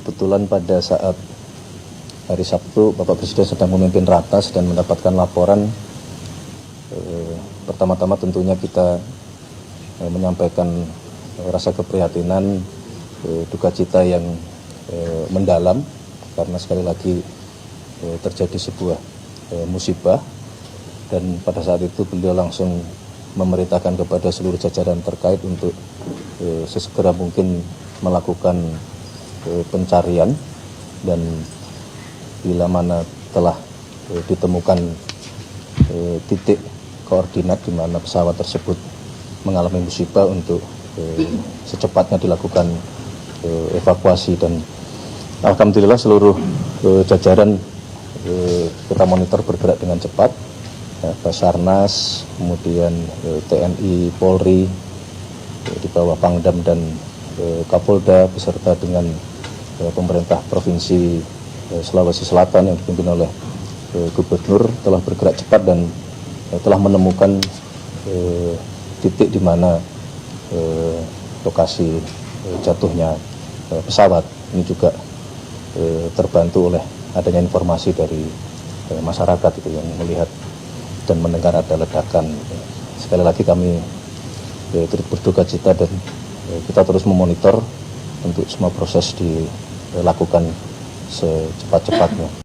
Kebetulan pada saat hari Sabtu Bapak Presiden sedang memimpin ratas dan mendapatkan laporan. Pertama-tama tentunya kita menyampaikan rasa keprihatinan, duka cita yang mendalam karena sekali lagi terjadi sebuah musibah, dan pada saat itu beliau langsung memerintahkan kepada seluruh jajaran terkait untuk sesegera mungkin melakukan pencarian, dan bila mana telah ditemukan titik koordinat di mana pesawat tersebut mengalami musibah untuk secepatnya dilakukan evakuasi. Dan alhamdulillah seluruh jajaran kita monitor bergerak dengan cepat, Basarnas, kemudian TNI, Polri, di bawah Pangdam dan Kapolda beserta dengan pemerintah Provinsi Sulawesi Selatan yang dipimpin oleh Gubernur telah bergerak cepat dan telah menemukan titik di mana lokasi jatuhnya pesawat. Ini juga terbantu oleh adanya informasi dari masyarakat itu yang melihat dan mendengar ada ledakan. Sekali lagi kami turut berduka cita dan kita terus memonitor untuk semua proses dilakukan secepat-cepatnya.